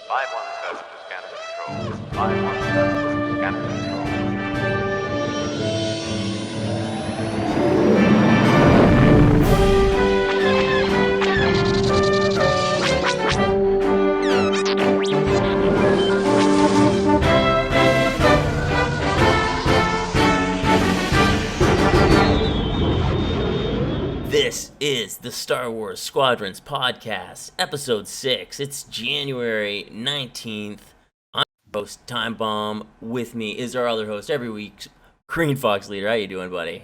517 to scanner control. 517 to scanner control. This is the Star Wars Squadrons podcast, episode 6. It's January 19th. I'm your host, Timebomb. With me is our other host every week, Green Fox Leader. How you doing, buddy?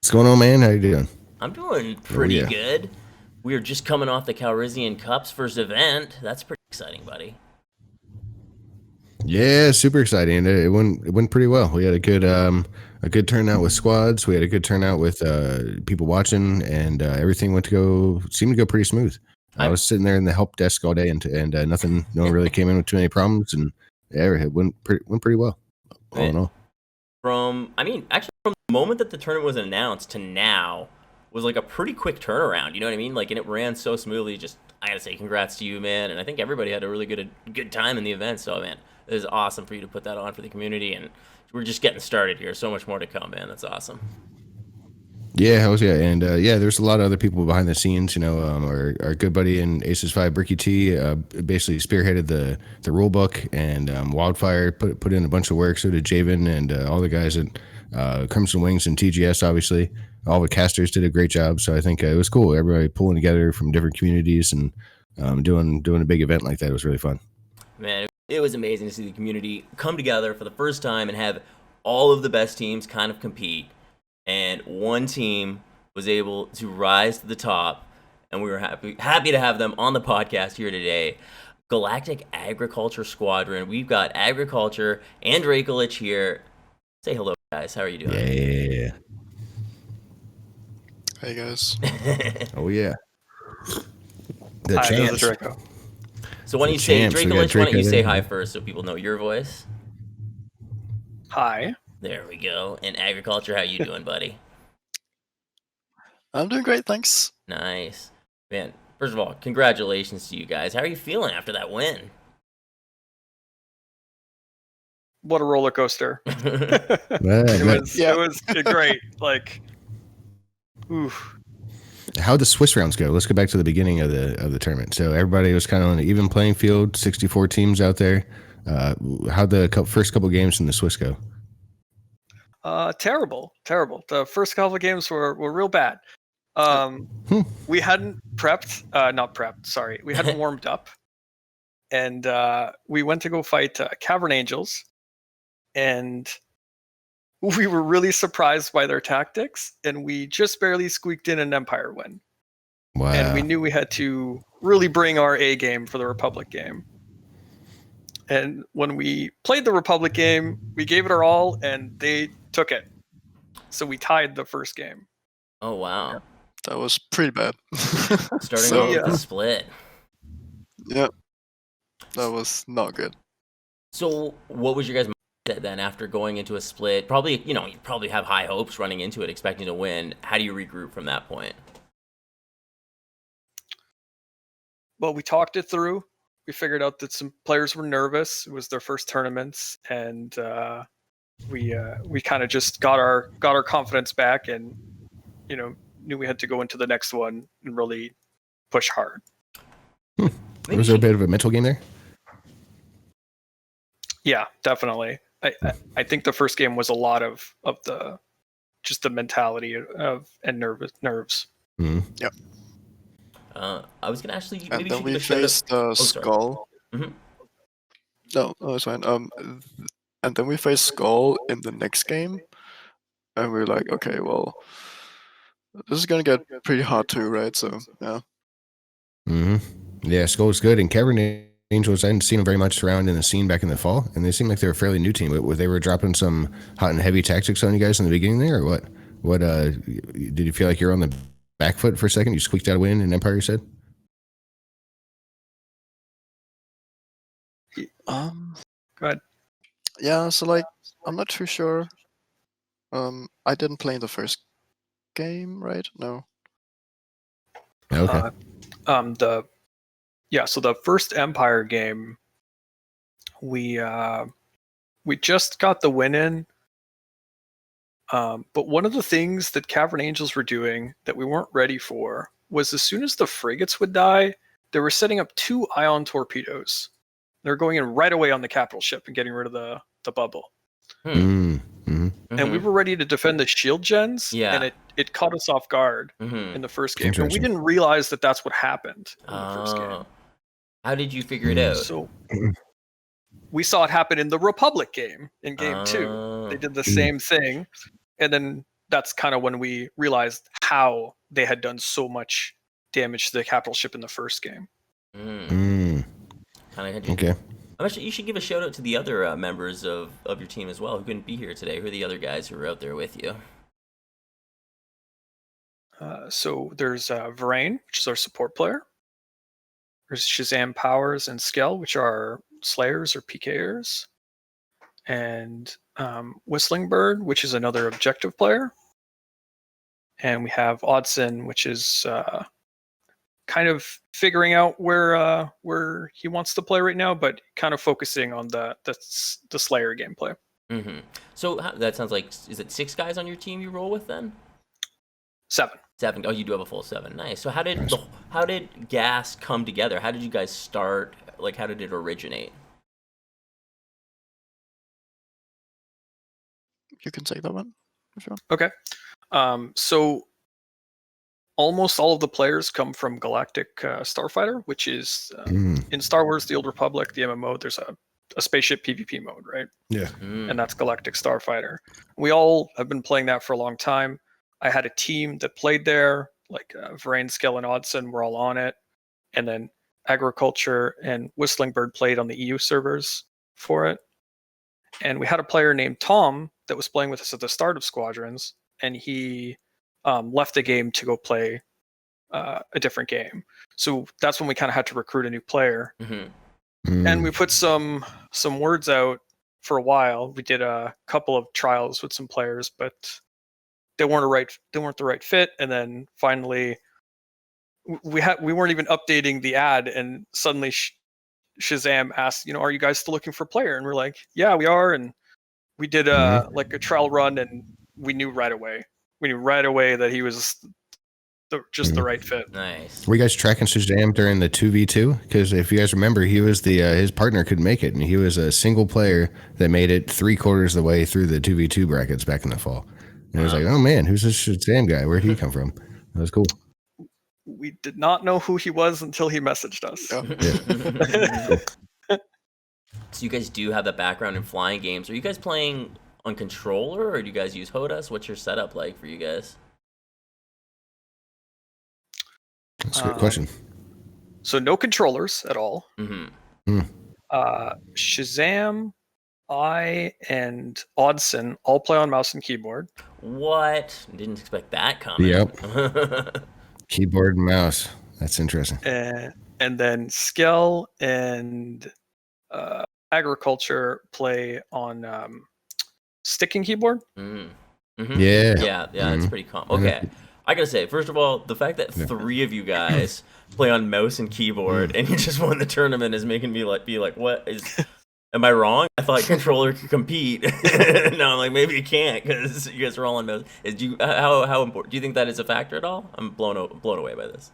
What's going on, man? How you doing? I'm doing pretty yeah. good. We are just coming off the Calrissian Cup's first event. That's pretty exciting, buddy. Yeah, super exciting. It went pretty well. We had a good turnout with squads. We had a good turnout with people watching, and everything seemed to go pretty smooth. I was sitting there in the help desk all day, and no one really came in with too many problems, and yeah, it went pretty well. All in all. From the moment that the tournament was announced to now was like a pretty quick turnaround. You know what I mean? Like, and it ran so smoothly. Just, I gotta say, congrats to you, man. And I think everybody had a really good time in the event. So, man, it is awesome for you to put that on for the community. And we're just getting started here. So much more to come, man. That's awesome. Yeah, and there's a lot of other people behind the scenes. You know, our good buddy in Aces 5, Bricky T, basically spearheaded the rule book, and Wildfire put in a bunch of work. So did Javen and all the guys at Crimson Wings and TGS. Obviously, all the casters did a great job. So I think it was cool. Everybody pulling together from different communities and doing a big event like that. It was really fun. Man, it was amazing to see the community come together for the first time and have all of the best teams kind of compete. And one team was able to rise to the top, and we were happy to have them on the podcast here today. Galactic Agriculture Squadron. We've got Agriculture and Dracolich here. Say hello, guys. How are you doing? Yeah. Hey, guys. Oh, yeah. The Hi, chance. this is Draco. So why don't you say, Dracolich, why don't you say hi first so people know your voice? Hi. There we go. And Agriculture, how you doing, buddy? I'm doing great, thanks. Nice. Man, first of all, congratulations to you guys. How are you feeling after that win? What a roller coaster. It was great. Like, oof. How'd the Swiss rounds go? Let's go back to the beginning of the tournament. So everybody was kind of on an even playing field, 64 teams out there. How'd the first couple games in the Swiss go? Terrible. The first couple of games were real bad. We hadn't we hadn't warmed up, and we went to go fight Cavern Angels, and we were really surprised by their tactics, and we just barely squeaked in an Empire win. Wow! And we knew we had to really bring our A game for the Republic game. And when we played the Republic game, we gave it our all, and they took it. So we tied the first game. Oh, wow. Yeah. That was pretty bad. Starting off with the split. Yeah. That was not good. So what was your guys' mindset then after going into a split? Probably, you probably have high hopes running into it, expecting to win. How do you regroup from that point? Well, we talked it through. We figured out that some players were nervous. It was their first tournaments, and we kind of just got our confidence back, and knew we had to go into the next one and really push hard. Was there a bit of a mental game there? Yeah, definitely. I think the first game was a lot of the mentality and nerves. Mm-hmm. Yep. I was gonna actually. And then we faced Skull. Mm-hmm. No, it's fine. And then we faced Skull in the next game, and we were like, okay, well, this is gonna get pretty hard too, right? So yeah. Mm-hmm. Yeah, Skull's good, and Cavern Angels. I hadn't seen them very much around in the scene back in the fall, and they seemed like they were a fairly new team. They were dropping some hot and heavy tactics on you guys in the beginning there, or what? What did you feel like you're on the back foot for a second? You squeaked out a win in Empire, you said? Go ahead. Yeah, so like I'm not too sure. I didn't play in the first game, right? No. Okay. The Yeah, so the first Empire game, we just got the win in. But one of the things that Cavern Angels were doing that we weren't ready for was as soon as the frigates would die, they were setting up 2 ion torpedoes. They're going in right away on the capital ship and getting rid of the bubble. Mm-hmm. And we were ready to defend the shield gens, Yeah. and it caught us off guard in the first game. And we Interesting. didn't realize that that's what happened in the first game. How did you figure it out? So we saw it happen in the Republic game in game 2. They did the same thing. And then that's kind of when we realized how they had done so much damage to the capital ship in the first game. Okay. Actually, you should give a shout out to the other members of your team as well who couldn't be here today. Who are the other guys who were out there with you? So there's Varain, which is our support player. There's Shazam Powers and Skell, which are Slayers or PKers. And Whistling Bird, which is another objective player. And we have Oddson, which is kind of figuring out where he wants to play right now, but kind of focusing on the Slayer gameplay. Mm-hmm. So that sounds like, is it 6 guys on your team you roll with then? 7. 7. Oh, you do have a full 7. Nice. So how did Gas come together? How did you guys start? Like, how did it originate? You can take that one if you want. Okay. So almost all of the players come from Galactic Starfighter, which is in Star Wars: The Old Republic, the MMO. There's a spaceship PvP mode, right? Yeah. And that's Galactic Starfighter. We all have been playing that for a long time. I had a team that played there, like Varain, Skell, and Oddson were all on it. And then Agriculture and Whistling Bird played on the EU servers for it. And we had a player named Tom that was playing with us at the start of Squadrons, and he left the game to go play a different game. So that's when we kind of had to recruit a new player. And we put some words out for a while. We did a couple of trials with some players, but they weren't the right fit. And then finally, we weren't even updating the ad, and suddenly Shazam asked, are you guys still looking for a player? And we're like, yeah, we are. And we did like a trial run, and we knew right away. We knew right away that he was just the right fit. Nice. Were you guys tracking Shazam during the 2v2? Because if you guys remember, he was his partner couldn't make it, and he was a single player that made it 3/4 of the way through the 2v2 brackets back in the fall. And it was like, oh man, who's this Shazam guy? Where'd he come from? That was cool. We did not know who he was until he messaged us. Yeah. So you guys do have that background in flying games. Are you guys playing on controller, or do you guys use HOTAS? What's your setup like for you guys? That's a good question. So no controllers at all. Shazam, I, and Oddson all play on mouse and keyboard. What? Didn't expect that coming. Yep. Keyboard and mouse. That's interesting. And then Skell and Agriculture play on sticking keyboard. Yeah. Yeah, that's pretty common. Okay. I gotta say, first of all, the fact that 3 of you guys play on mouse and keyboard and you just won the tournament is making me be like, what is? Am I wrong? I thought controller could compete. No, I'm like, maybe you can't because you guys are all on mouse. How important? Do you think that is a factor at all? I'm blown away by this.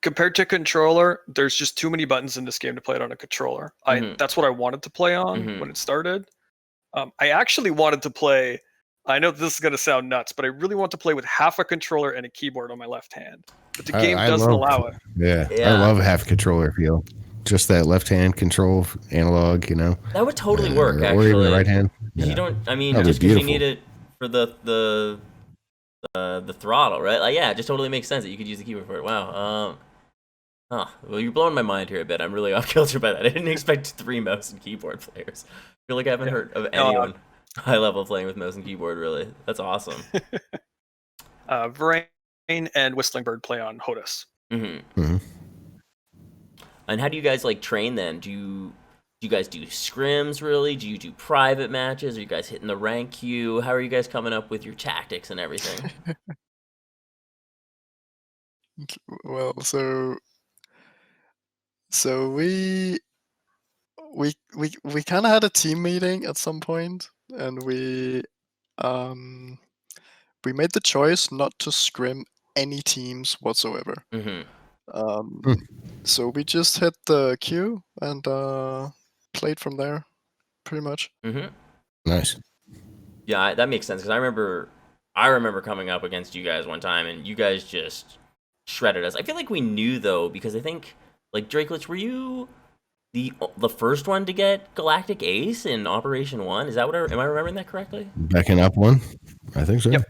Compared to controller, there's just too many buttons in this game to play it on a controller. That's what I wanted to play on when it started. I actually wanted to play. I know this is going to sound nuts, but I really want to play with half a controller and a keyboard on my left hand. But the game doesn't allow it. Yeah, I love half controller feel. Just that left hand control analog, That would totally work, actually. Or even the right hand. Yeah. You don't. I mean, That'd just because you need it for the throttle, right? Like, yeah, it just totally makes sense that you could use the keyboard for it. Wow. Well, you're blowing my mind here a bit. I'm really off kilter by that. I didn't expect 3 mouse and keyboard players. I feel like I haven't heard of anyone high level playing with mouse and keyboard. Really, that's awesome. Varain and Whistling Bird play on HOTAS. And how do you guys train then? Do you guys do scrims really? Do you do private matches? Are you guys hitting the rank queue? How are you guys coming up with your tactics and everything? Well, so So we kind of had a team meeting at some point, and we made the choice not to scrim any teams whatsoever. Mm-hmm. So we just hit the queue and played from there, pretty much. Mm-hmm. Nice. Yeah, that makes sense because I remember coming up against you guys one time and you guys just shredded us. I feel like we knew though because I think like Drakelich, were you the first one to get Galactic Ace in Operation 1? Is that what am I remembering that correctly? Backing up one, I think so. Yep.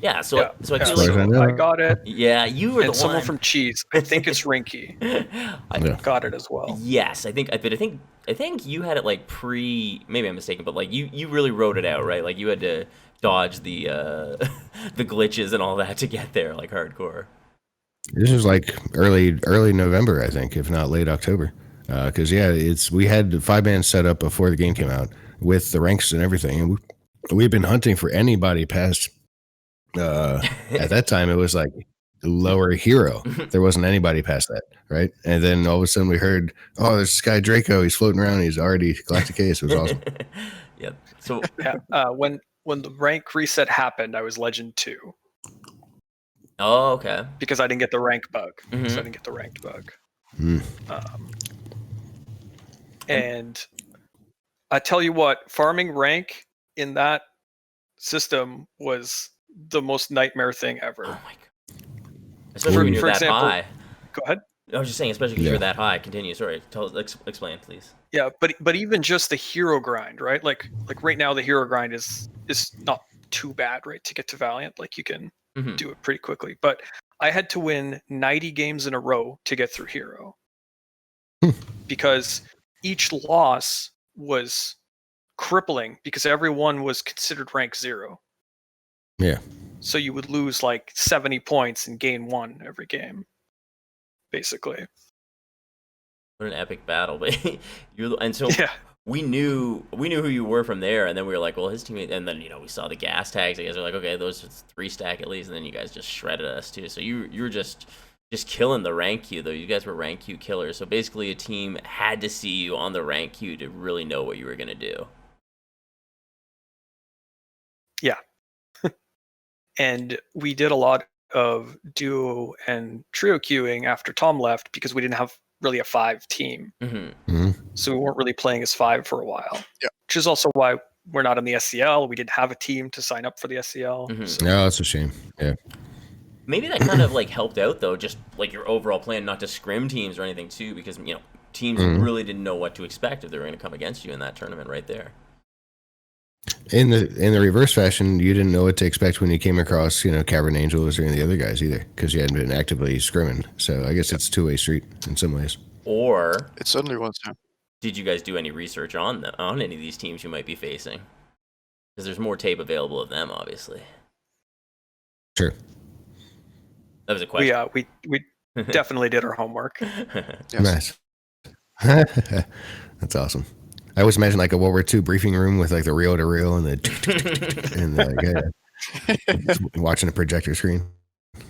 Yeah, so Yeah. I Yeah, feel far as I like know. I got it. yeah, you were And the someone one from Cheese. I think it's Rinky. Yeah. Got it as well. Yes, I think you had it like maybe I'm mistaken, but like you really wrote it out, right? Like you had to dodge the the glitches and all that to get there, like hardcore. This was like early November, I think, if not late October. Because we had the 5-man set up before the game came out with the ranks and everything, and we've been hunting for anybody past. At that time, it was like lower hero. There wasn't anybody past that, right? And then all of a sudden, we heard, "Oh, there's this guy Draco. He's floating around. He's already Galactic Ace." It was awesome. Yep. So Yeah. When the rank reset happened, I was Legend 2 oh, okay. because I didn't get the rank bug. Mhm. So I didn't get the ranked bug. Mm. And I tell you what, farming rank in that system was the most nightmare thing ever. Oh my god. Especially when you're For that example- high. Go ahead. I was just saying, especially because Yeah. you're that high. Continue. Sorry. Explain, please. Yeah, but even just the hero grind, right? Like right now the hero grind is not too bad, right? To get to Valiant, like you can Mhm. do it pretty quickly. But I had to win 90 games in a row to get through hero. Because each loss was crippling because everyone was considered rank 0. Yeah. So you would lose like 70 points and gain 1 every game, basically. What an epic battle, but and so Yeah. we knew who you were from there, and then we were like, well, his teammate, and then we saw the gas tags. You guys were like, okay, those are 3 stack at least, and then you guys just shredded us too. So you were just killing the rank queue though. You guys were rank queue killers. So basically, a team had to see you on the rank queue to really know what you were gonna do. Yeah. And we did a lot of duo and trio queuing after Tom left because we didn't have really a 5 team. Mm-hmm. So we weren't really playing as 5 for a while. Yeah. Which is also why we're not in the SCL. We didn't have a team to sign up for the SCL. Mhm. So, No, that's a shame. Yeah. Maybe that kind of like helped out though, just like your overall plan, not to scrim teams or anything too, because teams really didn't know what to expect if they were going to come against you in that tournament right there. In the reverse fashion, you didn't know what to expect when you came across, Cavern Angels or any of the other guys either, because you hadn't been actively scrimming. So I guess it's a two-way street in some ways. Or It certainly was, yeah. did you guys do any research on any of these teams you might be facing? Because there's more tape available of them, obviously. Sure. That was a question. we definitely did our homework. Yes. Nice. That's awesome. I always imagine like a World War II briefing room with like the reel-to-reel and watching a projector screen.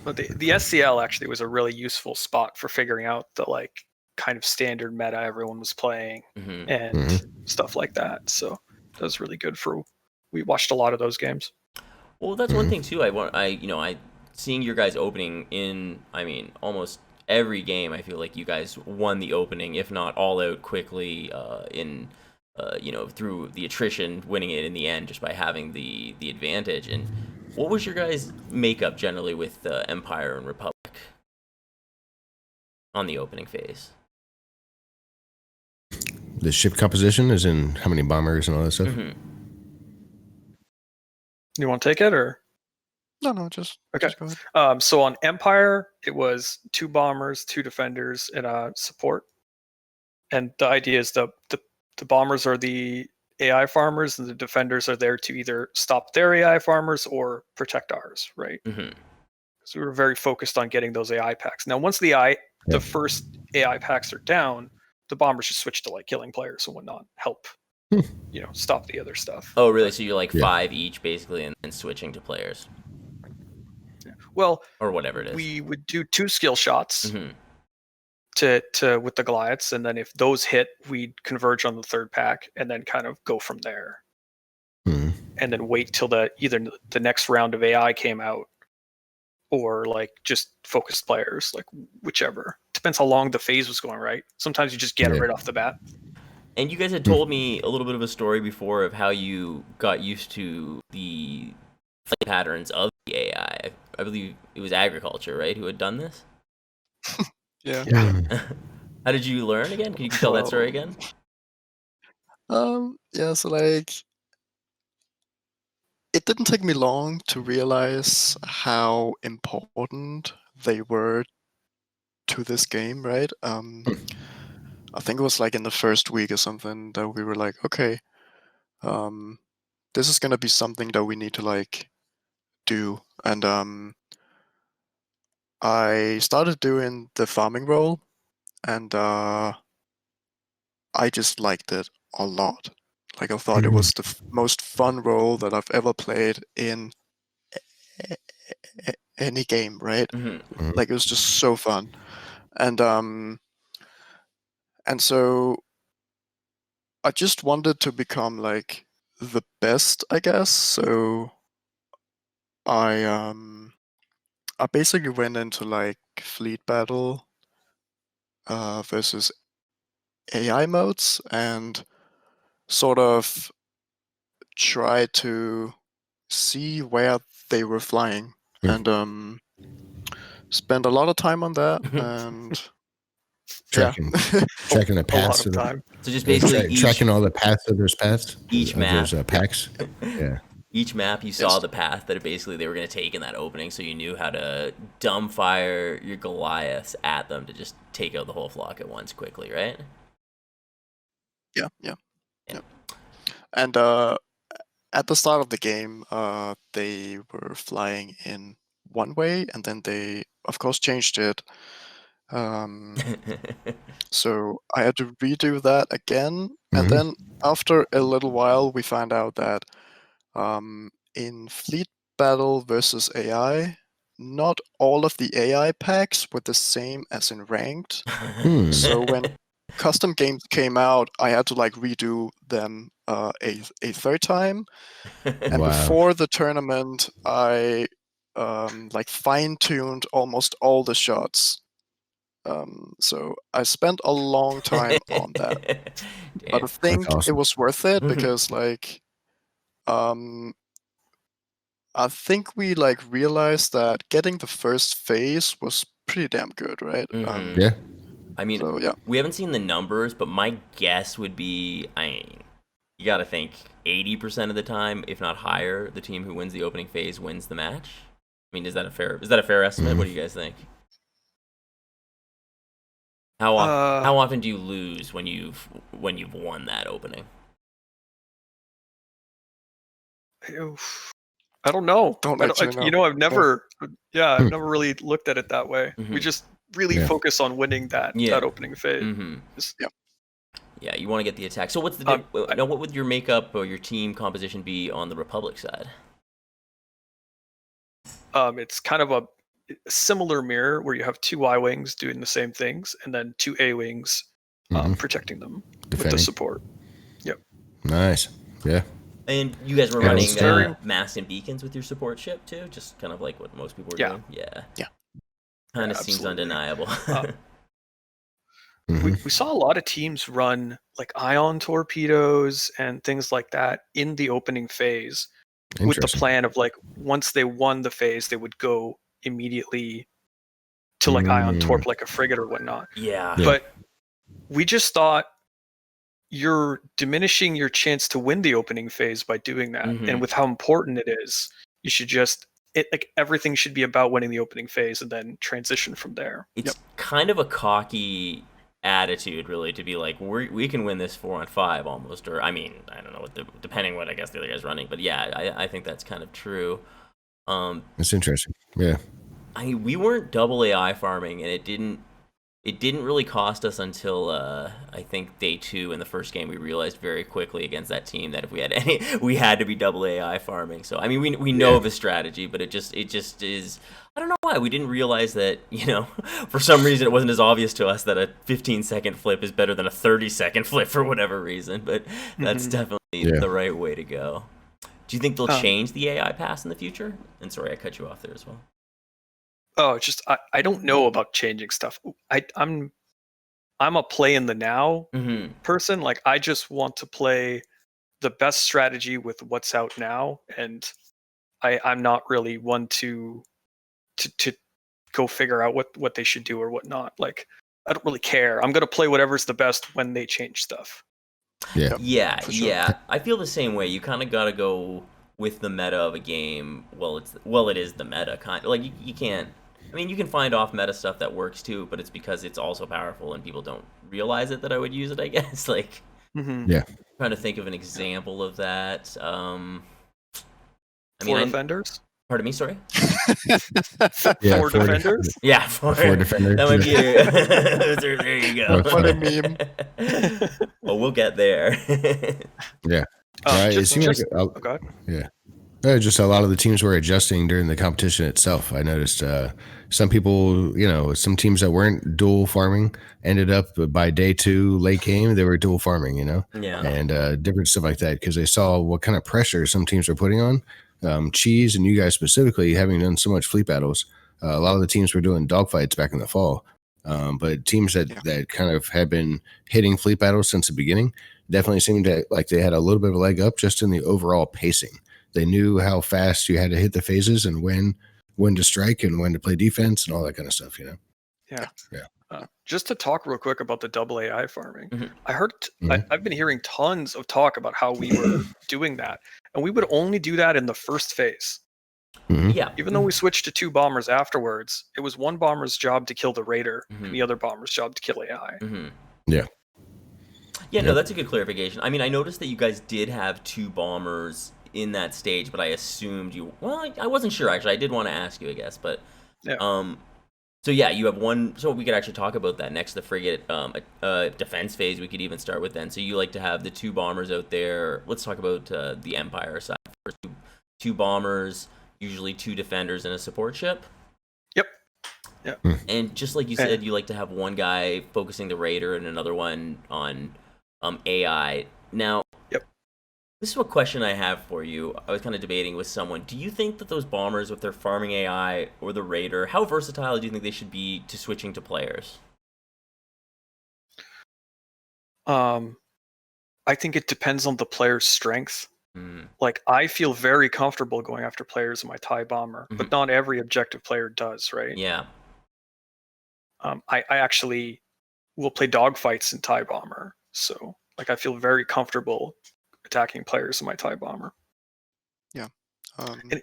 But the SCL actually was a really useful spot for figuring out the like kind of standard meta everyone was playing Mhm. and stuff like that. So that was really good we watched a lot of those games. Well, that's one thing too. I seeing your guys opening in, almost every game. I feel like you guys won the opening, if not all out quickly, through the attrition, winning it in the end just by having the advantage. And what was your guys' makeup generally with Empire and Republic on the opening phase? The ship composition is in how many bombers and all that stuff. Mm-hmm. You want to take it or? No, just Okay. just go ahead. So on Empire, it was 2 bombers, 2 defenders, and a support. And the idea is the bombers are the AI farmers, and the defenders are there to either stop their AI farmers or protect ours, right? Mm-hmm. So we were very focused on getting those AI packs. Now, once the first AI packs are down, the bombers just switch to like killing players and whatnot, help, stop the other stuff. Oh, really? So you're like Yeah. 5 each, basically, and then switching to players Well, or whatever it is. we would do 2 skill shots. Mm-hmm. to with the Goliaths, and then if those hit, we'd converge on the third pack, and then kind of go from there, and then wait till either the next round of AI came out, or like just focused players, like whichever. Depends how long the phase was going, right? Sometimes you just get it right off the bat. And you guys had told me a little bit of a story before of how you got used to the flight patterns of the AI. I believe it was agriculture, right, who had done this? Yeah. How did you learn again? Can you tell that story again? Yeah, so like it didn't take me long to realize how important they were to this game, right? I think it was like in the first week or something that we were like, okay, this is gonna be something that we need to like do. And I started doing the farming role, and I just liked it a lot. Like I thought it was the most fun role that I've ever played in any game, right? Like it was just so fun. And so I just wanted to become like the best, I guess. So I basically went into like fleet battle versus AI modes and sort of try to see where they were flying and spend a lot of time on that and Tracking the A paths lot of time. So just basically tracking all the paths of those paths. Each of map. those packs. Yeah. Each map you saw the path that basically they were going to take in that opening, so you knew how to dumbfire your Goliaths at them to just take out the whole flock at once quickly, right? Yeah. And at the start of the game, they were flying in one way, and then they, of course, changed it. So I had to redo that again. And then after a little while, we found out that in fleet battle versus AI, not all of the AI packs were the same as in ranked. So when custom games came out, I had to like redo them a third time. And before the tournament, I like fine-tuned almost all the shots. So I spent a long time on that. But I think it was worth it because like I think we like realized that getting the first phase was pretty damn good, right? Yeah. I mean, So, yeah. we haven't seen the numbers, but my guess would be, you got to think 80% of the time, if not higher, the team who wins the opening phase wins the match. I mean, is that a fair estimate? What do you guys think? How often do you lose when you've won that opening? I don't know. Don't actually know. You know, I've never really looked at it that way. We just really focus on winning that opening phase. Yeah, you want to get the attack. So what's the now? What would your makeup or your team composition be on the Republic side? It's kind of a similar mirror where you have two Y wings doing the same things, and then two A wings protecting them with the support. Yep. Nice. Yeah. And you guys were running masts and beacons with your support ship too, just kind of like what most people were doing. Yeah. Kind of seems undeniable. We saw a lot of teams run like ion torpedoes and things like that in the opening phase with the plan of like once they won the phase, they would go immediately to like ion torp like a frigate or whatnot. Yeah. But we just thought you're diminishing your chance to win the opening phase by doing that. And with how important it is, you should just like everything should be about winning the opening phase and then transition from there. It's kind of a cocky attitude, really, to be like, we can win this 4-on-5 almost, or I mean, I don't know depending what I guess the other guy's running, but yeah, I think that's kind of true. It's interesting. Yeah. We weren't double AI farming, and it didn't it didn't really cost us until I think day 2 in the first game. We realized very quickly against that team that if we had any, we had to be double AI farming. So I mean, we know of a strategy, but it just is. I don't know why we didn't realize that. For some reason it wasn't as obvious to us that a 15-second flip is better than a 30-second flip for whatever reason. But that's definitely the right way to go. Do you think they'll change the AI pass in the future? And sorry, I cut you off there as well. Oh, it's just I don't know about changing stuff. I'm a play in the now person. Like, I just want to play the best strategy with what's out now, and I'm not really one to go figure out what they should do or what not. Like, I don't really care. I'm gonna play whatever's the best when they change stuff. Yeah, for sure. yeah. I feel the same way. You kind of gotta go with the meta of a game. It is the meta kind. Like you can't. I mean, you can find off meta stuff that works too, but it's because it's also powerful and people don't realize it that I would use it. I guess. Like, Yeah. trying to think of an example of that. Four defenders. Pardon me, sorry. Yeah, Four defenders. Yeah, Four defenders. That might be there you go. What a meme. Well, we'll get there. Yeah. It seemed like oh, God. just a lot of the teams were adjusting during the competition itself. I noticed some people, some teams that weren't dual farming ended up by day 2 late game, they were dual farming, Yeah. and different stuff like that because they saw what kind of pressure some teams were putting on. Cheese and you guys specifically, having done so much fleet battles, a lot of the teams were doing dogfights back in the fall. But teams that kind of had been hitting fleet battles since the beginning definitely seemed like they had a little bit of a leg up just in the overall pacing. They knew how fast you had to hit the phases and when to strike and when to play defense and all that kind of stuff, Yeah. Yeah. Just to talk real quick about the double AI farming, I heard Mhm. I've been hearing tons of talk about how we were doing that, and we would only do that in the first phase. Mhm. Yeah. Even though we switched to 2 bombers afterwards, it was one bomber's job to kill the raider and the other bomber's job to kill AI. Yeah. Yeah, no, that's a good clarification. I mean, I noticed that you guys did have 2 bombers in that stage, but I assumed you. Well, I wasn't sure actually. I did want to ask you, I guess, but Yeah. So yeah, you have one. So we could actually talk about that next. The frigate defense phase. We could even start with then. So you like to have the 2 bombers out there. Let's talk about the Empire side first. 2 bombers, usually 2 defenders and a support ship. Yep. Yeah. And just like you said, you like to have one guy focusing the raider and another one on AI. Now, this is a question I have for you. I was kind of debating with someone. Do you think that those bombers, with their farming AI or the raider, how versatile do you think they should be to switching to players? I think it depends on the player's strength. Like, I feel very comfortable going after players in my TIE bomber, but not every objective player does, right? Yeah. I actually will play dogfights in TIE bomber, so like I feel very comfortable attacking players in my TIE bomber. Yeah. Mhm.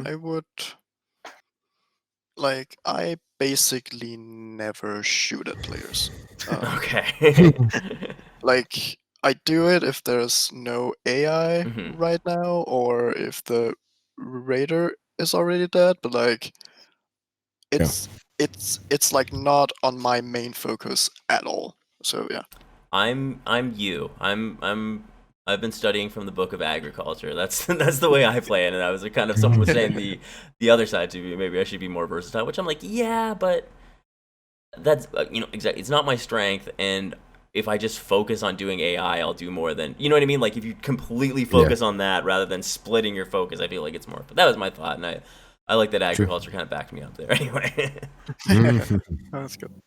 I would I basically never shoot at players. Okay. Like, I do it if there's no AI Mhm. right now, or if the raider is already dead. But like, it's like not on my main focus at all. So yeah. I'm you. I've been studying from the book of agriculture. That's the way I play it. And I was kind of someone was saying the other side to me. Maybe I should be more versatile, which I'm like, yeah, but that's exactly. It's not my strength, and if I just focus on doing AI, I'll do more than what I mean. Like if you completely focus on that rather than splitting your focus, I feel like it's more. But that was my thought, and I like that agriculture kind of backed me up there. Anyway. That's good.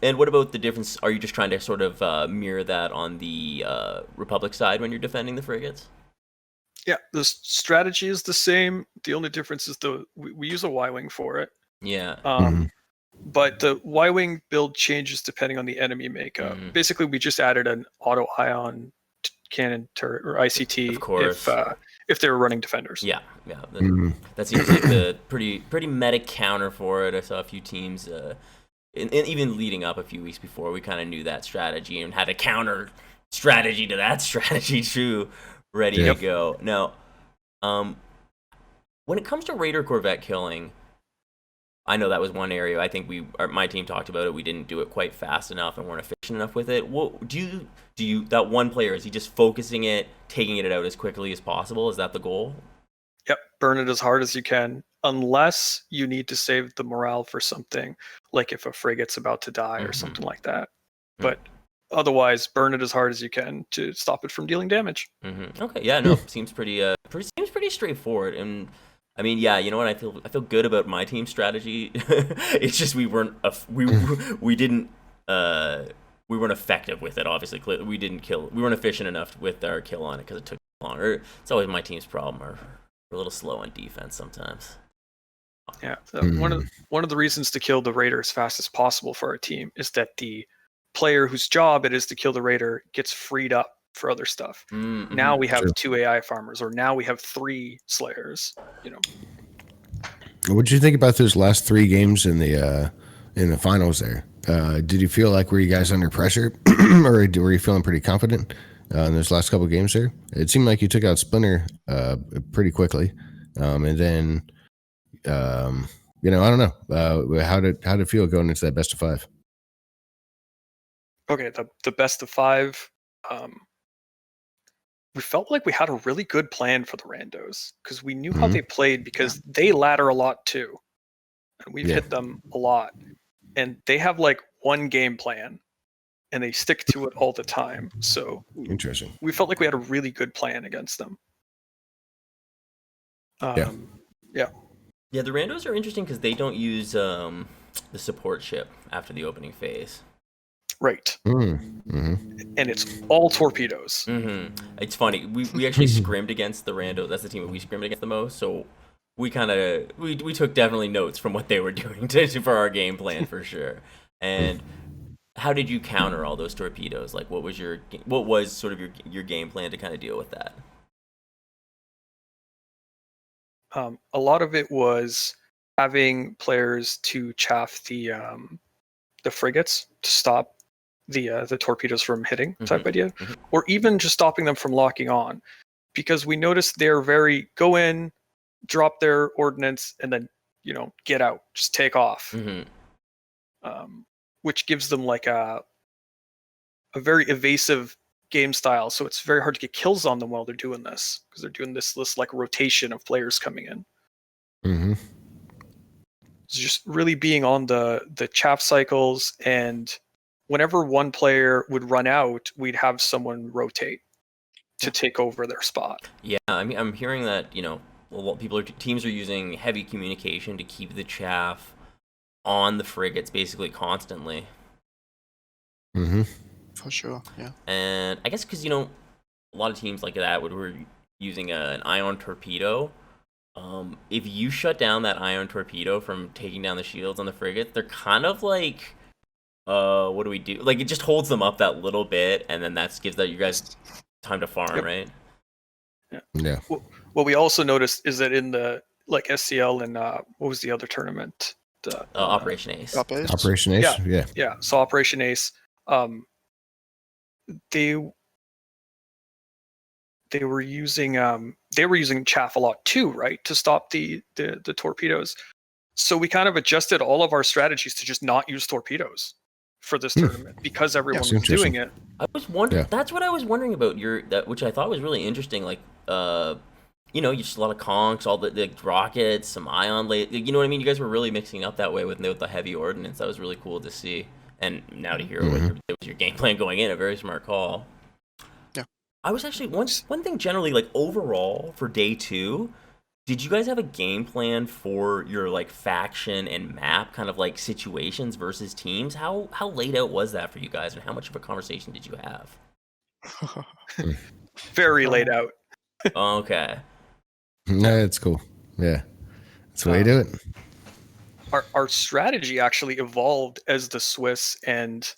And what about the difference? Are you just trying to sort of mirror that on the Republic side when you're defending the frigates? Yeah, the strategy is the same. The only difference is we use a Y-wing for it. Yeah. But the Y-wing build changes depending on the enemy makeup. Basically, we just added an auto ion cannon turret or ICT, Of course. if they were running defenders. Yeah. That seems like the pretty meta counter for it. I saw a few teams. And even leading up a few weeks before, we kind of knew that strategy and had a counter strategy to that strategy too, ready to go. Now, when it comes to Raider Corvette killing, I know that was one area I think my team talked about it. We didn't do it quite fast enough and weren't efficient enough with it. What do you that one player, is he just focusing it, taking it out as quickly as possible? Is that the goal? Yep, burn it as hard as you can, unless you need to save the morale for something, like if a frigate's about to die or something like that. But otherwise, burn it as hard as you can to stop it from dealing damage. Okay, yeah, no, seems pretty straightforward. And I mean, yeah, you know what? I feel good about my team strategy. It's just we weren't effective with it. Obviously, we weren't efficient enough with our kill on it because it took longer. It's always my team's problem. We're a little slow on defense sometimes. Yeah, one of the reasons to kill the raider as fast as possible for our team is that the player whose job it is to kill the raider gets freed up for other stuff. Now we have 2 AI farmers, or now we have 3 slayers. You know. What did you think about those last 3 games in the finals there? Did you feel like, were you guys under pressure, or were you feeling pretty confident in those last couple of games there? It seemed like you took out Splinter pretty quickly, and then I don't know, how did it feel going into that best of 5? Okay, the best of 5. We felt like we had a really good plan for the randos because we knew how they played, because they ladder a lot too, and we've hit them a lot, and they have like one game plan and they stick to it all the time. So Interesting. we felt like we had a really good plan against them. Yeah, the randos are interesting because they don't use the support ship after the opening phase. Right. And it's all torpedoes. It's funny. We actually scrimmed against the rando. That's the team that we scrimmed against the most. So we kind of we took definitely notes from what they were doing for our game plan for sure. And how did you counter all those torpedoes? Like, what was sort of your game plan to kind of deal with that? A lot of it was having players to chaff the frigates to stop the torpedoes from hitting type idea, or even just stopping them from locking on, because we noticed they're very go in, drop their ordnance, and then get out, just take off, which gives them like a very evasive game style. So it's very hard to get kills on them while they're doing this, because they're doing this like rotation of players coming in. It's just really being on the chaff cycles, and whenever one player would run out, we'd have someone rotate to take over their spot. Yeah, I mean, I'm hearing that a lot of teams are using heavy communication to keep the chaff on the frigates basically constantly. For sure, yeah. And I guess because a lot of teams like that were using an ion torpedo. If you shut down that ion torpedo from taking down the shields on the frigates, they're kind of like, what do we do? Like, it just holds them up that little bit, and then that gives you guys time to farm, right? Yeah. What we also noticed is that in the SCL and what was the other tournament? Operation Ace. Operation Ace. Yeah. So Operation Ace, they were using chaff a lot too, right, to stop the torpedoes. So we kind of adjusted all of our strategies to just not use torpedoes for this tournament, because everyone was doing it. I was wondering. Yeah. That's what I was wondering about which I thought was really interesting. Like, just a lot of conks, all the rockets, some ion you know what I mean? You guys were really mixing up that way with the heavy ordnance. That was really cool to see. And now to hear what was your game plan going in, a very smart call. Yeah. I was actually one thing generally, like, overall for day 2, did you guys have a game plan for your faction and map kind of situations versus teams? How laid out was that for you guys, and how much of a conversation did you have? Very laid out. Okay. No, it's cool. Yeah, that's the way you do it. Our strategy actually evolved as the Swiss and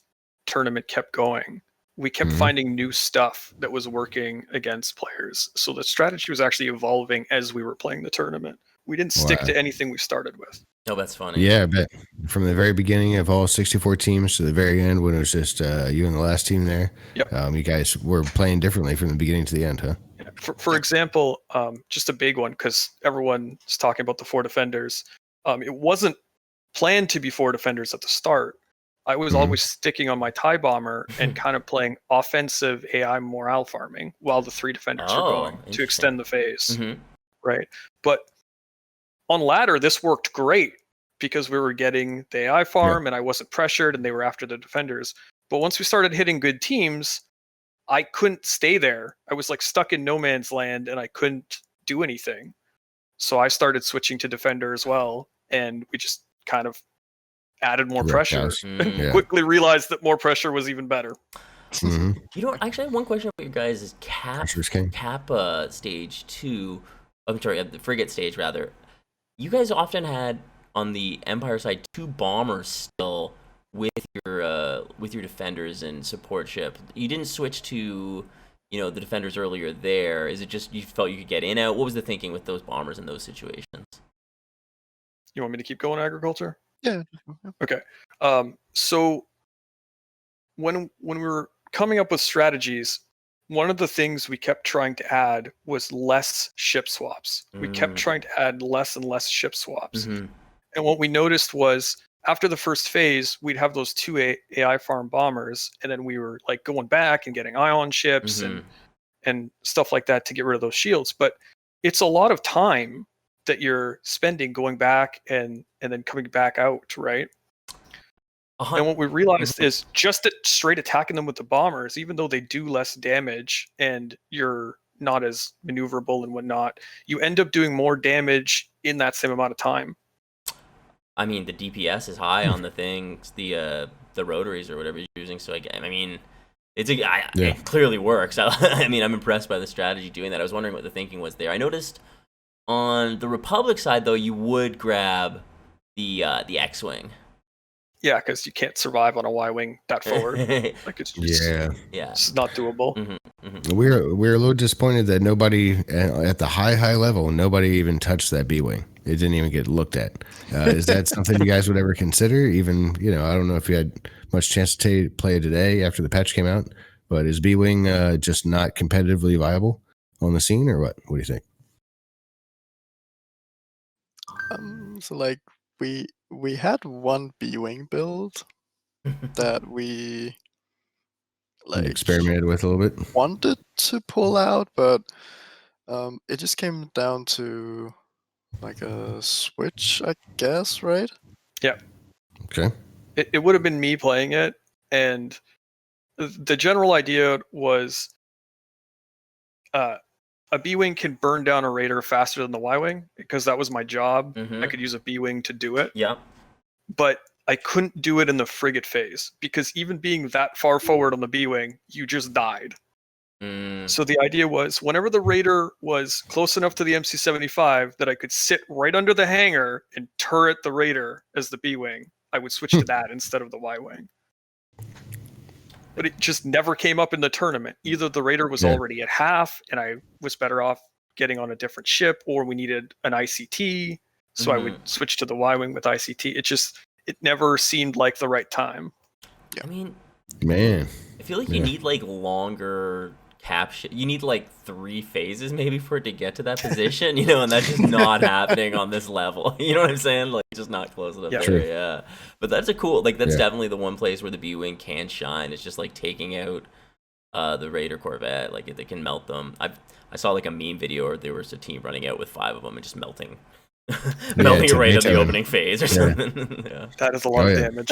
tournament kept going. We kept finding new stuff that was working against players. So the strategy was actually evolving as we were playing the tournament. We didn't stick to anything we started with. Oh, that's funny. Yeah, I bet. From the very beginning of all 64 teams to the very end, when it was just you and the last team there, you guys were playing differently from the beginning to the end, huh? Yeah. For example, just a big one, because everyone's talking about the 4 defenders. It wasn't planned to be 4 defenders at the start, I was always sticking on my TIE bomber and kind of playing offensive AI morale farming while the 3 defenders were going to extend the phase. Right. But on ladder, this worked great because we were getting the AI farm and I wasn't pressured and they were after the defenders. But once we started hitting good teams, I couldn't stay there. I was like stuck in no man's land and I couldn't do anything. So I started switching to defender as well. And we just kind of added more pressure and quickly realized that more pressure was even better. You know, actually, I have one question about your guys' cap stage 2. I'm sorry, the frigate stage rather. You guys often had on the Empire side 2 bombers still with your defenders and support ship. You didn't switch to, you know, the defenders earlier there. Is it just you felt you could get in out? What was the thinking with those bombers in those situations? You want me to keep going, agriculture? Yeah. Okay. So when we were coming up with strategies, one of the things we kept trying to add was less ship swaps. We kept trying to add less and less ship swaps. And what we noticed was after the first phase, we'd have those 2 AI farm bombers, and then we were like going back and getting ion ships and stuff like that to get rid of those shields. But it's a lot of time that you're spending going back and then coming back out, right? And what we realized is just straight attacking them with the bombers, even though they do less damage and you're not as maneuverable and whatnot, you end up doing more damage in that same amount of time. I mean, the DPS is high on the things, the rotaries or whatever you're using. So I mean, it clearly works. I mean, I'm impressed by the strategy doing that. I was wondering what the thinking was there. I noticed on the Republic side, though, you would grab the X-wing. Yeah, because you can't survive on a Y-wing that forward. Like it's just, it's not doable. We're a little disappointed that nobody at the high level, nobody even touched that B-wing. It didn't even get looked at. Is that something you guys would ever consider? Even, you know, I don't know if you had much chance to play it today after the patch came out, but is B-wing just not competitively viable on the scene, or what? What do you think? So like we had one B-wing build that we like experimented with a little bit, wanted to pull out, but it just came down to like a switch, I guess, right? Yeah. Okay. It would have been me playing it, and the general idea was a B-wing can burn down a raider faster than the Y-wing, because that was my job. I could use a B-wing to do it. Yeah. But I couldn't do it in the frigate phase, because even being that far forward on the B-wing, you just died. So the idea was, whenever the raider was close enough to the MC-75 that I could sit right under the hangar and turret the raider as the B-wing, I would switch to that instead of the Y-wing. But it just never came up in the tournament. Either the raider was already at half and I was better off getting on a different ship, or we needed an ICT, so I would switch to the Y-wing with ICT. It never seemed like the right time. I mean, man, I feel like you need like longer you need like 3 phases maybe for it to get to that position, you know, and that's just not happening on this level. You know what I'm saying? Like, just not close enough there. Yeah. But that's that's definitely the one place where the B-wing can shine. It's just like taking out the Raider Corvette. Like, they can melt them. I saw like a meme video where there was a team running out with 5 of them and just melting it right at the opening phase or something. That is a lot of damage.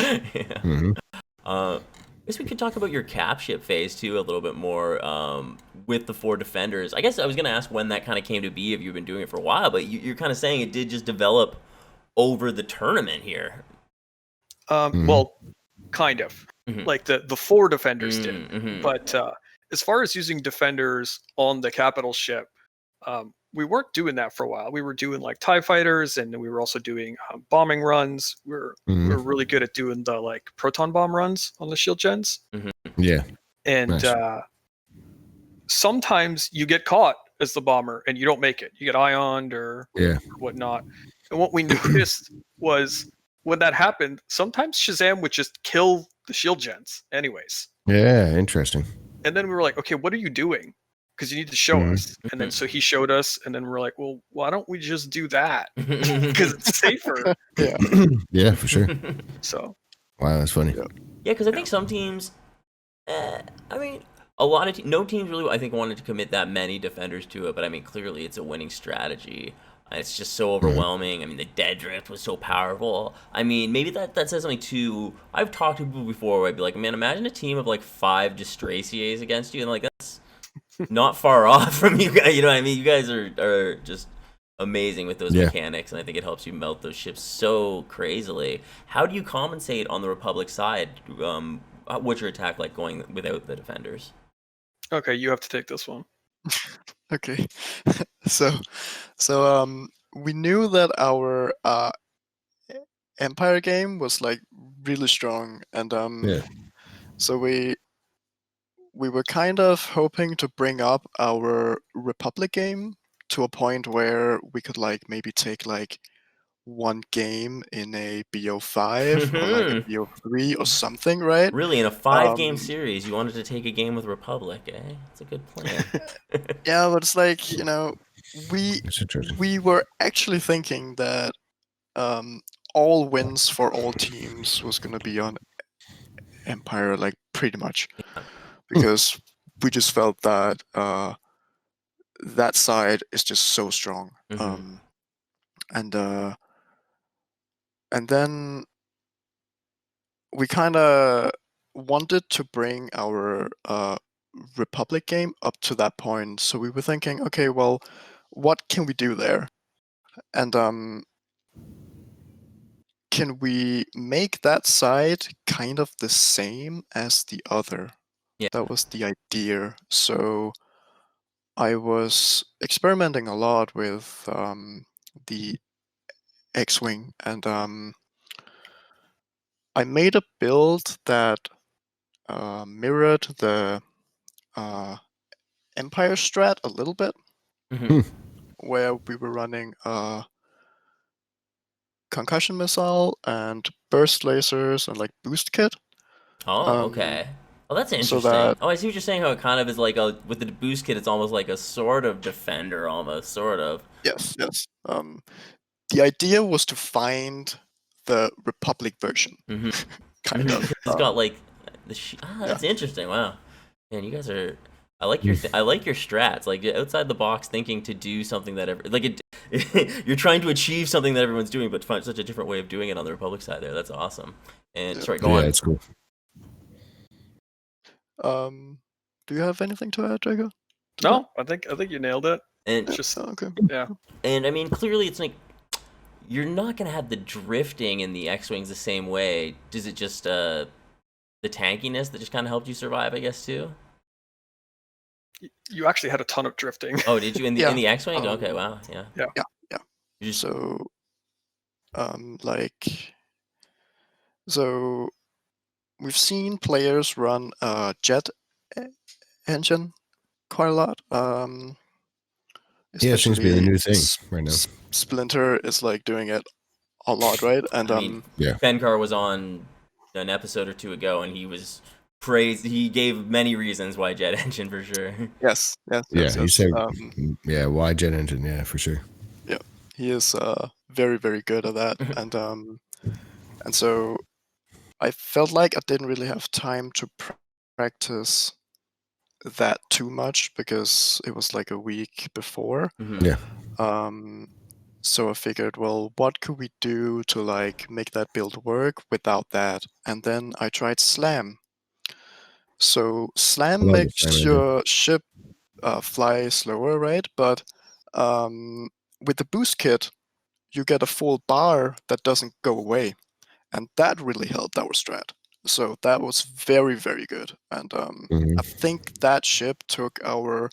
I guess we could talk about your cap ship phase too a little bit more with the 4 defenders. I guess I was going to ask when that kind of came to be, if you've been doing it for a while, but you're kind of saying it did just develop over the tournament here. Well, kind of. Like the 4 defenders did. But as far as using defenders on the capital ship, we weren't doing that for a while. We were doing like TIE fighters, and we were also doing bombing runs. We were really good at doing the like proton bomb runs on the shield gens. Yeah. And nice. Sometimes you get caught as the bomber and you don't make it. You get ioned or whatnot. And what we noticed was, when that happened, sometimes Shazam would just kill the shield gens anyways. Yeah, interesting. And then we were like, okay, what are you doing? because you need to show us. And then so he showed us, and then we're like, well, why don't we just do that? Because it's safer. Yeah. Yeah, for sure. So Wow, that's funny. Yeah. Yeah, because I think some teams, I mean, a lot of no teams really, I think, wanted to commit that many defenders to it. But I mean, clearly, it's a winning strategy. It's just so overwhelming. I mean, the dead drift was so powerful. I mean, maybe that says something too. I've talked to people before where I'd be like, man, imagine a team of like 5 Distraciers against you, and like that's not far off from you guys. You know what I mean? You guys are just amazing with those mechanics, and I think it helps you melt those ships so crazily. How do you compensate on the Republic side? What's your attack like going without the defenders? okay, you have to take this one. Okay. So we knew that our Empire game was like really strong, and so we were kind of hoping to bring up our Republic game to a point where we could like maybe take like one game in a BO5 or like a BO3 or something, right? Really, in a 5-game series, you wanted to take a game with Republic, eh? That's a good plan. Yeah, but it's like, That's interesting. we were actually thinking that all wins for all teams was gonna be on Empire, like pretty much, because we just felt that that side is just so strong. And then we kind of wanted to bring our Republic game up to that point. So we were thinking, okay, well, what can we do there? And can we make that side kind of the same as the other? Yeah. That was the idea. So I was experimenting a lot with the X-Wing, and I made a build that mirrored the Empire strat a little bit, where we were running concussion missile and burst lasers and like boost kit. Oh, okay. Oh, that's interesting. Oh, I see what you're saying. How it kind of is like with the boost kit, it's almost like a sort of defender, almost sort of. Yes. The idea was to find the Republic version, kind of. It's got like that's interesting. Wow, man, you guys are. I like your I like your strats. Like outside the box thinking to do something that you're trying to achieve something that everyone's doing, but find such a different way of doing it on the Republic side. There, that's awesome. And sorry, go on. Yeah, it's cool. Do you have anything to add, Jacob? No, I think you nailed it. And It's just okay. yeah. And I mean, clearly, it's like you're not gonna have the drifting in the X-wings the same way. Does it just the tankiness that just kind of helped you survive, I guess, too? You actually had a ton of drifting. Oh, did you in the Yeah. in the X-wing? Okay, wow, yeah. Yeah. You just, So, so we've seen players run a jet engine quite a lot. Yeah, it seems to be the new thing especially right now. Splinter is like doing it a lot, right? And I mean, Yeah. Benkar was on an episode or two ago, and he was praised. He gave many reasons why jet engine for sure. yes. Yeah, he said, why jet engine? Yeah, for sure. Yeah, he is very, very good at that, and so I felt like I didn't really have time to practice that too much because it was like a week before. Yeah. So I figured, well, what could we do to like make that build work without that? And then I tried Slam. So Slam love the makes Slam engine. your ship fly slower, right? But with the boost kit, you get a full bar that doesn't go away, and that really helped our strat. So that was very, very good. And I think that ship took our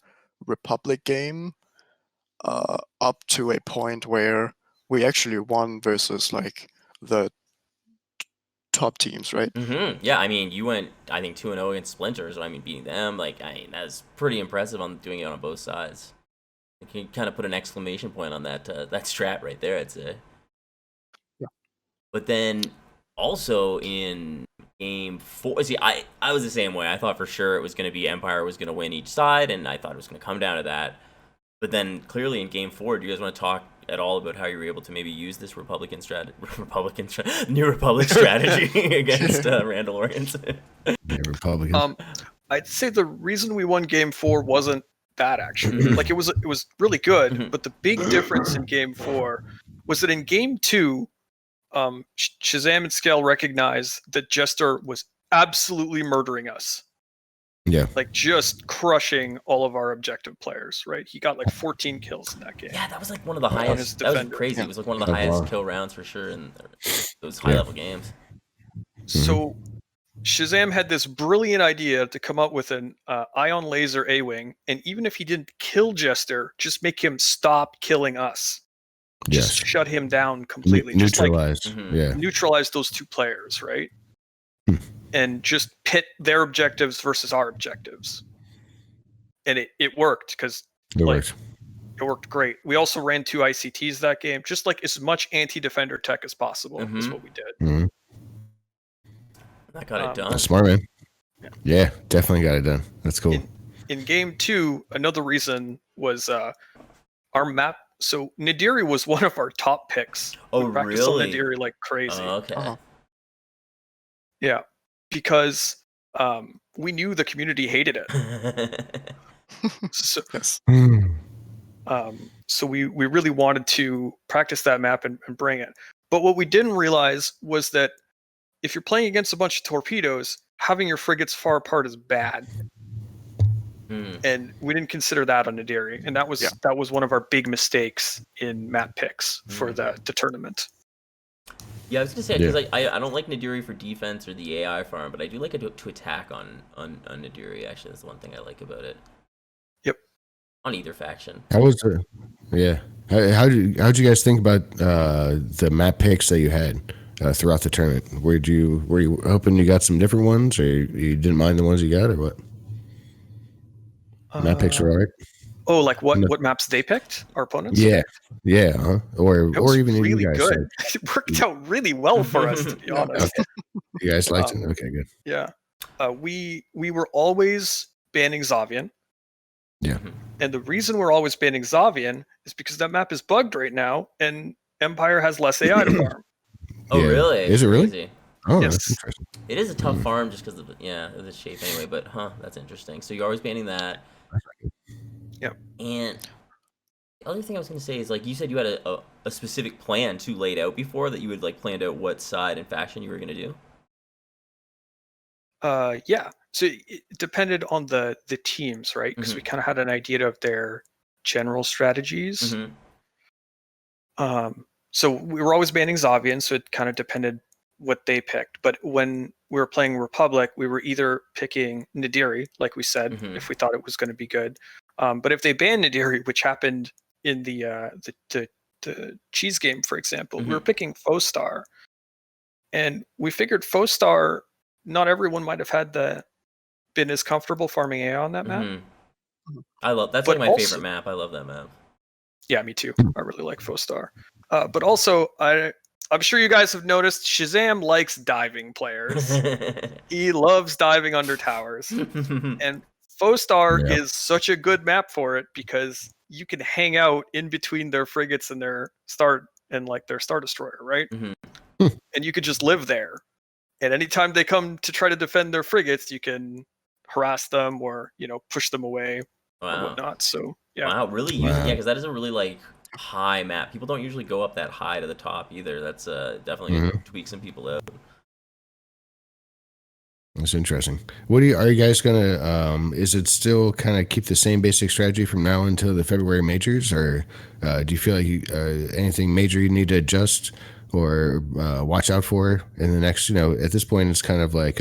Republic game up to a point where we actually won versus like the top teams, right? Yeah, I mean, you went, I think, 2-0 against Splinter, so I mean, beating them, like, I mean, that's pretty impressive on doing it on both sides. You can kind of put an exclamation point on that that strat right there, I'd say. Yeah. But then also in game 4. See, I was the same way. I thought for sure it was going to be Empire was going to win each side, and I thought it was going to come down to that. But then clearly in game 4, do you guys want to talk at all about how you were able to maybe use this New Republic strategy against Randalorians? Yeah, Republican. I'd say the reason we won game 4 wasn't bad, actually. Like, it was really good, but the big difference in game 4 was that in game 2, Shazam and Scale recognized that Jester was absolutely murdering us. Yeah. Like, just crushing all of our objective players, right? He got like 14 kills in that game. Yeah, that was like one of the highest. That was crazy. It was like one of the highest kill rounds for sure in those high-level games. So Shazam had this brilliant idea to come up with an ion laser A-wing, and even if he didn't kill Jester, just make him stop killing us. Just shut him down completely. Neutralize. Just like, neutralize those two players, right? And just pit their objectives versus our objectives. And it worked, because it worked great. We also ran 2 ICTs that game, just like as much anti-defender tech as possible is what we did. That got it done. That's smart, man. Yeah, definitely got it done. That's cool. In game 2, another reason was our map. So Nadiri was one of our top picks. Oh, we practiced on really? Nadiri like crazy. Oh, okay. Yeah, because we knew the community hated it. So, so we really wanted to practice that map and bring it. But what we didn't realize was that if you're playing against a bunch of torpedoes, having your frigates far apart is bad. And we didn't consider that on Nadiri, and that was one of our big mistakes in map picks for the tournament. Yeah, I was gonna say, because I don't like Nadiri for defense or the AI farm, but I do like it to attack on Nadiri. Actually, that's the one thing I like about it. Yep. On either faction. How was it? Yeah. How'd you guys think about the map picks that you had throughout the tournament? Were you hoping you got some different ones, or you didn't mind the ones you got, or what? Map picks were alright. Oh, like what maps they picked? Our opponents? Yeah. Or even really you guys. Good. It worked out really well for us, to be honest. Okay. You guys liked it? Okay, good. Yeah. We were always banning Zavian. Yeah. And the reason we're always banning Zavian is because that map is bugged right now, and Empire has less AI to farm. Oh, really? Is it really? Crazy. Oh, Yes. that's interesting. It is a tough farm just because of the shape anyway, but that's interesting. So you're always banning that. Yep. And the other thing I was going to say is, like, you said you had a specific plan to laid out before, that you had like planned out what side and faction you were going to do. Yeah. So it depended on the teams, right? Because we kind of had an idea of their general strategies. So we were always banning Zavian, so it kind of depended what they picked. But when we were playing Republic, we were either picking Nadiri, like we said, if we thought it was going to be good. But if they banned Nadiri, which happened in the cheese game, for example, we were picking Foestar. And we figured Foestar, not everyone might have been as comfortable farming AI on that map. That's like my favorite map. I love that map. Yeah, me too. I really like Foestar. But also, I'm sure you guys have noticed Shazam likes diving players. He loves diving under towers. And Foestar is such a good map for it, because you can hang out in between their frigates and their Star Destroyer, right? And you could just live there. And anytime they come to try to defend their frigates, you can harass them or, push them away or whatnot. So, yeah. Wow, really using because that is a really, like, high map. People don't usually go up that high to the top either. That's definitely going to tweak some people out. That's interesting. Are you guys gonna? Is it still kind of keep the same basic strategy from now until the February majors, or do you feel like anything major you need to adjust or watch out for in the next? At this point, it's kind of like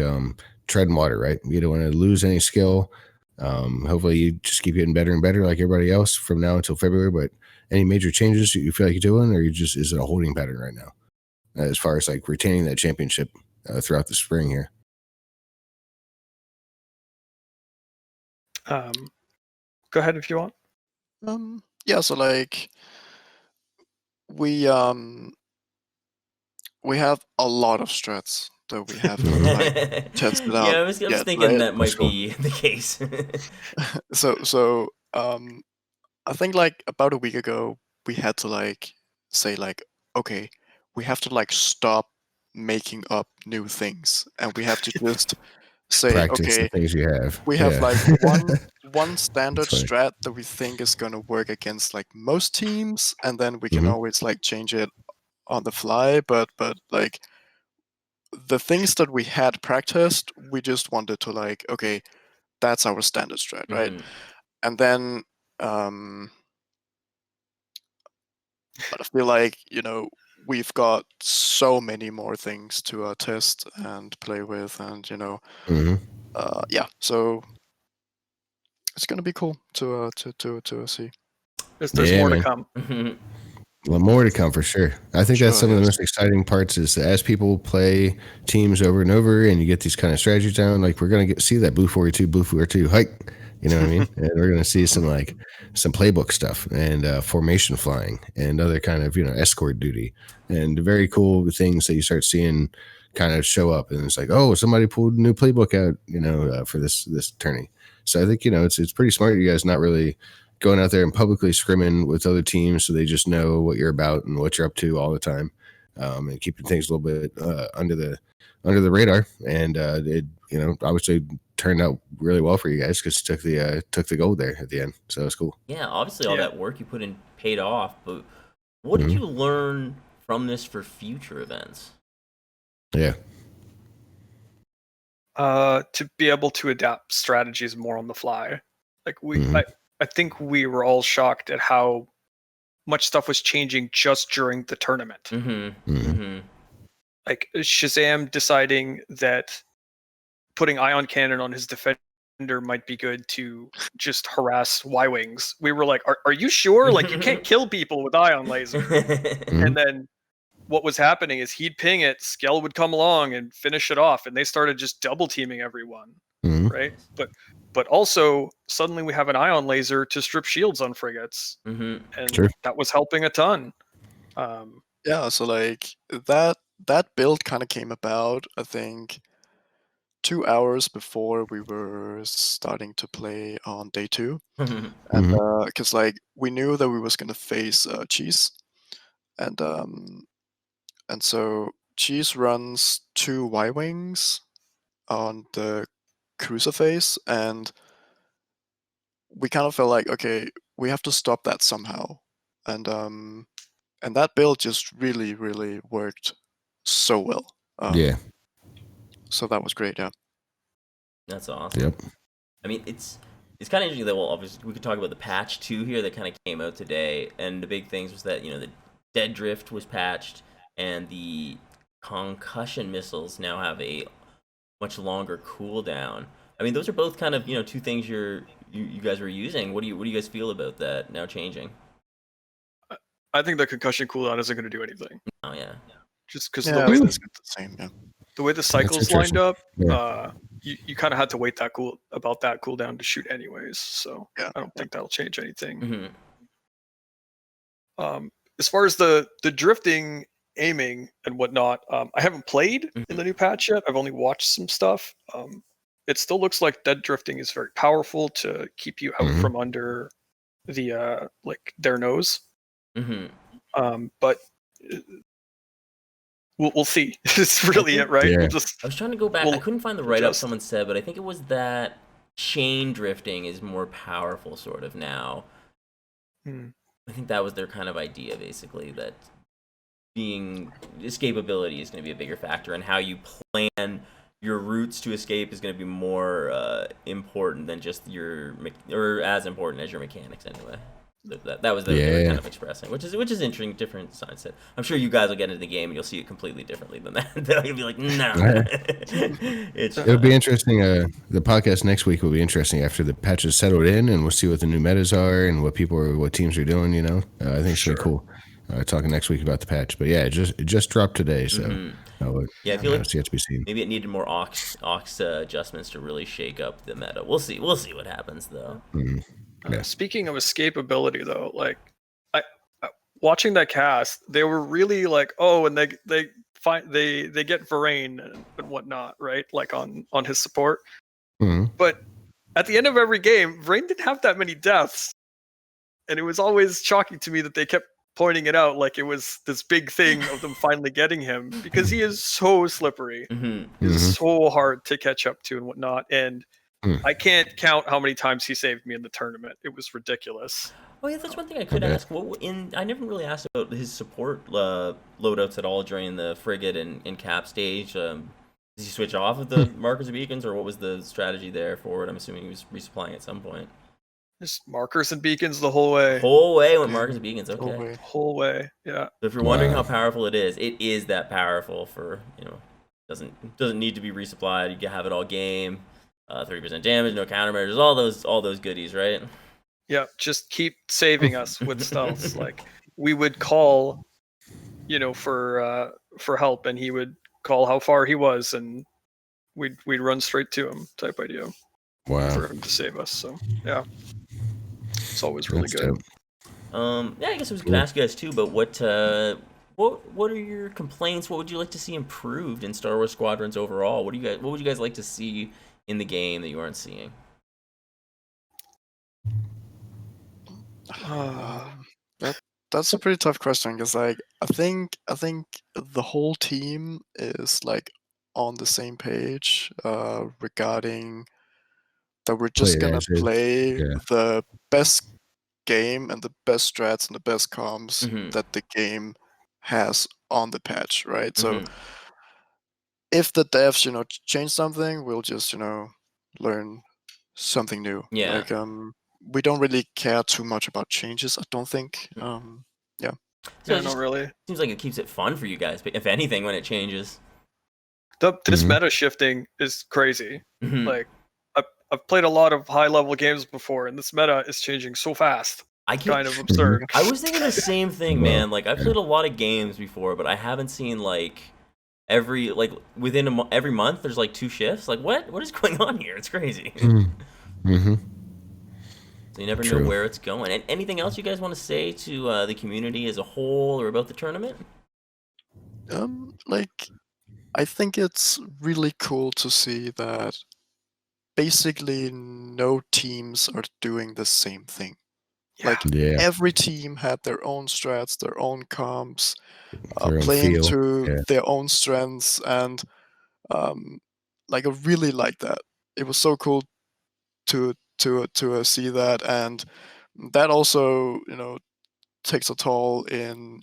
treading water, right? You don't want to lose any skill. Hopefully, you just keep getting better and better, like everybody else, from now until February. But any major changes you feel like you're doing, or is it a holding pattern right now, as far as like retaining that championship throughout the spring here? Go ahead if you want. Yeah, so like we have a lot of strats. that we haven't like tested out. Yeah, I was yet, thinking right? that might Sure. be the case. So I think like about a week ago we had to like say like, okay, we have to like stop making up new things, and we have to just say, Practice the okay, things you have. we have Yeah. like one standard That's funny. strat that we think is gonna work against like most teams, and then we can Mhm. always like change it on the fly. But like the things that we had practiced, we just wanted to like, okay, that's our standard strat, right? Mhm. And then but I feel like, you know, we've got so many more things to test and play with, and you know, Mhm. yeah. So it's gonna be cool to see. There's Yeah, more to man. come. Mhm. Well, more to come for sure. I think that's Sure, some of the yes. most exciting parts is as people play teams over and over and you get these kind of strategies down, like we're going to see that Blue 42, Blue 42 hike, you know what I mean? And we're going to see some playbook stuff and formation flying and other kind of, escort duty and very cool things that you start seeing kind of show up. And it's like, oh, somebody pulled a new playbook out, for this tourney. So I think, it's pretty smart. You guys not really going out there and publicly scrimming with other teams so they just know what you're about and what you're up to all the time, and keeping things a little bit under the radar. And it obviously turned out really well for you guys because you took the gold there at the end, so it's cool. Yeah, obviously all Yeah. that work you put in paid off, but what did you learn from this for future events? Yeah. To be able to adapt strategies more on the fly. Like I think we were all shocked at how much stuff was changing just during the tournament. Mm-hmm. Mm-hmm. Like Shazam deciding that putting ion cannon on his defender might be good to just harass Y-wings. We were like, are you sure? Like, you can't kill people with ion laser. And then what was happening is he'd ping it, Skell would come along and finish it off, and they started just double teaming everyone, right? But also suddenly we have an ion laser to strip shields on frigates, and Sure. that was helping a ton. Yeah, so like that build kind of came about, I think, 2 hours before we were starting to play on day 2, and because like we knew that we was gonna face Cheese, and so Cheese runs 2 Y-wings on the cruiser phase, and we kind of felt like, okay, we have to stop that somehow, and that build just really, really worked so well. Yeah. So that was great, yeah. That's awesome. Yep. I mean, it's kind of interesting that, well, obviously we could talk about the patch 2 here that kind of came out today, and the big things was that, the dead drift was patched, and the concussion missiles now have a much longer cooldown. I mean, those are both kind of, two things you guys were using. What do you guys feel about that now changing? I think the concussion cooldown isn't going to do anything. Oh yeah. Just because Yeah, the way it's the same, yeah. the way the cycles lined interesting. up, Yeah. you kind of had to wait that cooldown to shoot anyways. So Yeah. I don't think that'll change anything. Mm-hmm. As far as the drifting, aiming, and whatnot, I haven't played in the new patch yet. I've only watched some stuff. It still looks like dead drifting is very powerful to keep you out from under the their nose. But we'll see. It's really it, right? Yeah. I was trying to go back. I couldn't find the write-up someone said, but I think it was that chain drifting is more powerful sort of now. I think that was their kind of idea, basically, that being escapability is going to be a bigger factor, and how you plan your routes to escape is going to be more important than just or as important as your mechanics anyway. That was what they were kind of expressing, which is interesting, different side set. I'm sure you guys will get into the game and you'll see it completely differently than that. You'll be like, no. It'll be interesting. The podcast next week will be interesting after the patches settled in, and we'll see what the new metas are and what teams are doing. I think it's gonna be cool. Talking next week about the patch, but yeah, it just dropped today, so I feel like it's yet to be seen. Maybe it needed more aux adjustments to really shake up the meta. We'll see what happens though. Speaking of escapability, though, like watching that cast, they were really like, oh, and they they get Varane and whatnot, right? Like on his support. Mhm. But at the end of every game, Varane didn't have that many deaths, and it was always shocking to me that they kept pointing it out like it was this big thing of them finally getting him, because he is so slippery. Mm-hmm. He's so hard to catch up to and whatnot. And Mm. I can't count how many times he saved me in the tournament. It was ridiculous. Oh yeah, that's one thing I could bet. ask. I never really asked about his support loadouts at all during the frigate and cap stage. Did he switch off of the markers and beacons, or what was the strategy there for it? I'm assuming he was resupplying at some point. Just markers and beacons the whole way. Whole way with Yeah. markers and beacons. Okay. Whole way. Whole way. Yeah. So if you're wondering Wow. how powerful it is that powerful for, doesn't need to be resupplied. You can have it all game. 30% damage, no countermeasures, all those goodies, right? Yeah. Just keep saving us with stealths. Like we would call, for help, and he would call how far he was, and we'd run straight to him type idea Wow. for him to save us. So yeah. It's always really That's good. dope. Yeah, I guess I was Cool. gonna ask you guys too, but what are your complaints? What would you like to see improved in Star Wars Squadrons overall? What would you guys like to see in the game that you aren't seeing? That's a pretty tough question, because like I think the whole team is like on the same page regarding that we're Play just it gonna as is. play Yeah. the best game and the best strats and the best comms Mhm. that the game has on the patch, right? So Mhm. if the devs, change something, we'll just, learn something new. Yeah. Like we don't really care too much about changes, I don't think. Yeah. So Yeah, it no, just really. seems like it keeps it fun for you guys, but if anything, when it changes. This Mhm. meta shifting is crazy. Mhm. Like I've played a lot of high level games before, and this meta is changing so fast. I It's can't. kind of absurd. I was thinking the same thing, Wow. man. Like I've Yeah. played a lot of games before, but I haven't seen like within every month there's like 2 shifts. Like what is going on here? It's crazy. Mm-hmm. So you never know True. where it's going. And anything else you guys want to say to the community as a whole or about the tournament? Like I think it's really cool to see that basically no teams are doing the same thing. Yeah. Like Yeah. every team had their own strats, their own comps, Their own playing feel. to Yeah. their own strengths, and like I really like that. It was so cool to see that, and that also takes a toll in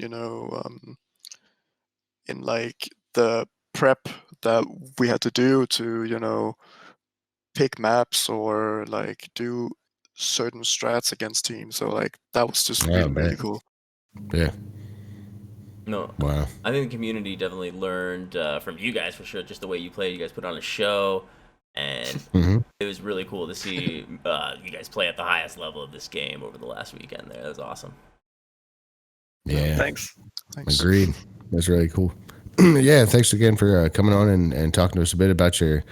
in like the prep that we had to do to pick maps or like do certain strats against teams. So like that was just Oh, really man. cool. Yeah. No. Wow. I think the community definitely learned from you guys for sure, just the way you played. You guys put on a show, and Mm-hmm. it was really cool to see you guys play at the highest level of this game over the last weekend there. That was awesome. Yeah. Thanks. Thanks. Agreed. That's really cool. Yeah, thanks again for coming on and talking to us a bit about your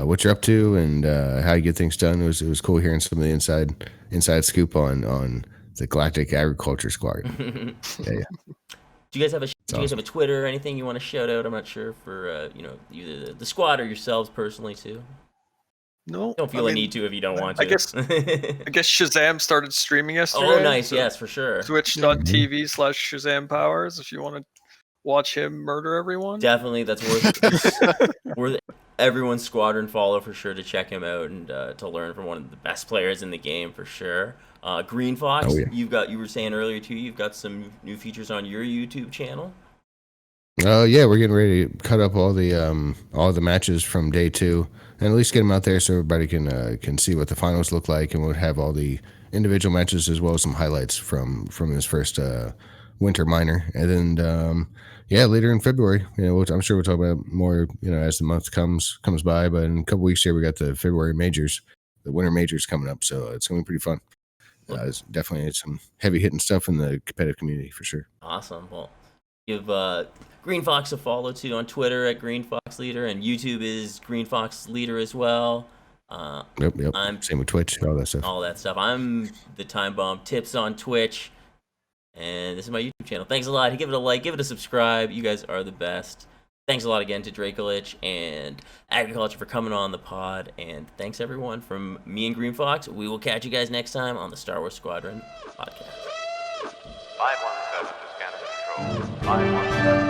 what you're up to and how you get things done. It was cool hearing some of the inside scoop on the Galactic Agriculture Squad. Yeah. Do you guys have a awesome. Twitter or anything you want to shout out? I'm not sure for either the squad or yourselves personally too. No, Don't feel a need to if you don't want to. I guess Shazam started streaming yesterday. Oh, nice. so yes, for sure. Twitch.tv/Shazam Powers if you want to watch him murder everyone. Definitely, that's worth everyone's squadron follow for sure to check him out and to learn from one of the best players in the game for sure. Green Fox, Oh, yeah. you were saying earlier too, you've got some new features on your YouTube channel. Yeah, we're getting ready to cut up all the matches from day 2, and at least get them out there so everybody can see what the finals look like, and we'll have all the individual matches as well as some highlights from this first winter minor, and then later in February, I'm sure we'll talk about it more as the month comes by. But in a couple weeks here, we got the February majors, the winter majors coming up, so it's gonna be pretty fun. It's definitely some heavy hitting stuff in the competitive community for sure. Awesome. Well, give Green Fox a follow too on Twitter at Green Fox Leader, and YouTube is Green Fox Leader as well. Yep. I'm Same with Twitch, all that stuff. all that stuff. I'm the Timebomb Tips on Twitch, and this is my YouTube channel. Thanks a lot. Give it a like, give it a subscribe. You guys are the best. thanks a lot again to Dracolich and Agriculture for coming on the pod. And thanks, everyone, from me and Green Fox. We will catch you guys next time on the Star Wars Squadron podcast. 517 to scanner control. 517.